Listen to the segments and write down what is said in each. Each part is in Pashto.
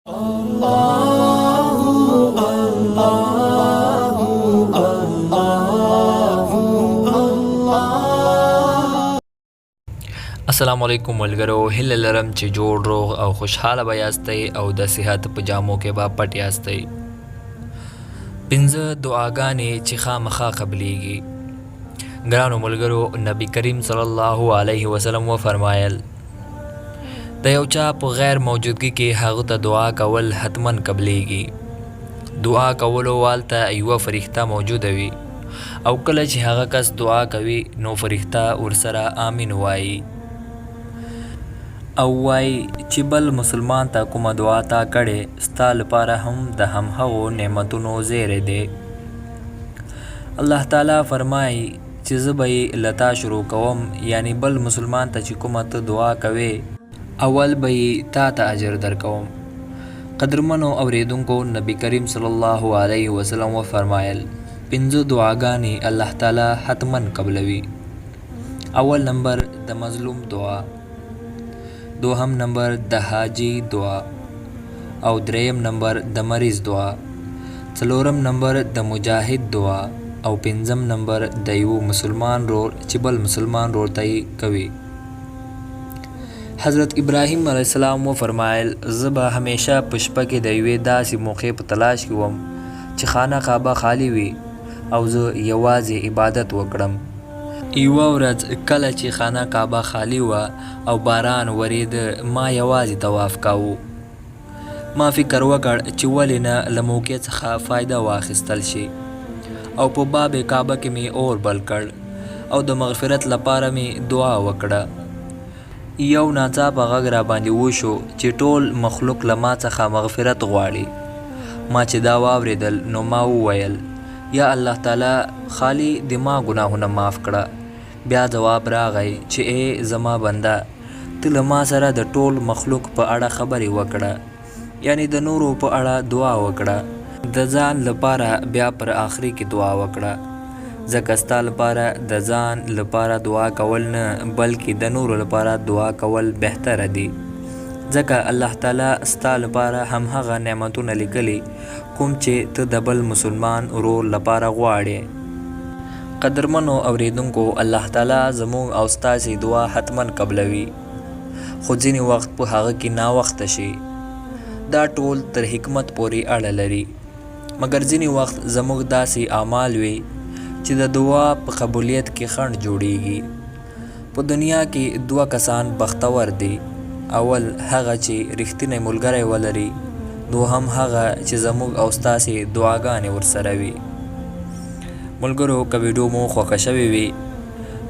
अस्सलाम वालेकुम मलगरो हिल लरम چې جوړ روغ او خوشحاله به یاستئ او د صحت په جامو کې به پټ یاستئ. پنځه دعاګانې چې خامخا قبلیږي. ګرانو ملګرو، نبی کریم صلی الله علیه وسلم وفرمایل د یو چا په غیر موجودګي کې هغه ته دعا کول حتما قبلیږي. دعا کولو والته یوه فرښته موجوده وي او کله چې هغه کس دعا کوي نو فرښته ورسره آمین وایي او وای چې بل مسلمان ته کومه دعا تا کړې ستا لپاره هم د همهغو نعمتونو زیری دی. الله تعالی فرمایي چې زه به یې له تا شروع کوم، یعنی بل مسلمان ته چې کومه ته دعا کوې اول به یې تا ته اجر درکوم. قدرمنو اوریدونکو، نبی کریم صلی الله علیه وسلم وفرمایل پنځه دعاګانې الله تعالی حتما قبلوي. اول نمبر د مظلوم دعا، دوهم نمبر د حاجی دعا او دریم نمبر د مریض دعا، څلورم نمبر د مجاهد دعا او پنځم نمبر د یو مسلمان رور چې بل مسلمان رور ته کوي. حضرت ابراهیم علیه السلام وفرمایل زه به همیشه په شپه کې د یوې داسې موقع په تلاش کې وم چې خانه کعبه خالی وي او زه یوازې عبادت وکړم. یوه ورځ کله چې خانه کعبه خالی وه او باران ورېده، ما یوازې طواف کاوه. ما فکر وکړ چې ولې نه له موقع څخه فایده واخیستل شي او په باب کعبه کې مې اور بل کړ او د مغفرت لپاره مې دعا وکړه. یو ناڅاپه غږ را باندې وشو چې ټول مخلوق له ما څخه مغفرت غواړي. ما چې دا واورېدل نو ما وویل یا الله تعالی خالی د ما ګناهونه معاف کړه. بیا جواب راغی چې ای زما بنده، ته له ما سره د ټول مخلوق په اړه خبرې وکړه، یعنی د نورو په اړه دعا وکړه. د ځان لپاره بیا پر آخري کې دعا وکړه، ځکه ستا لپاره د ځان لپاره دعا کول نه بلکې د نورو لپاره دعا کول بهتره دي، ځکه الله تعالی ستا لپاره همهغه نعمتونه لیکلي کوم چې ته د بل مسلمان ورور لپاره غواړې. قدرمنو اوریدونکو، الله تعالی زموږ او ستاسې دعا حتما قبلوي، خو ځینې وخت په هغه کې ناوخته شي. دا ټول تر حکمت پورې اړه لري، مګر ځینې وخت زموږ داسې اعمال وي چې د دعا په قبولیت کې خنډ جوړیږي. په دنیا کې دوه کسان بختور دي، اول هغه چې رښتینی ملګری ولري، دوهم هغه چې زموږ او ستاسې دعاګانې ورسره وي. ملګرو، که ویډیو مو خوښه شوې وي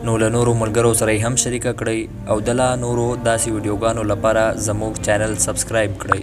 نو له نورو ملګرو سره یې هم شریکه کړئ او د لا نورو داسې ویډیوګانو لپاره زموږ چینل سبسکرایب کړئ.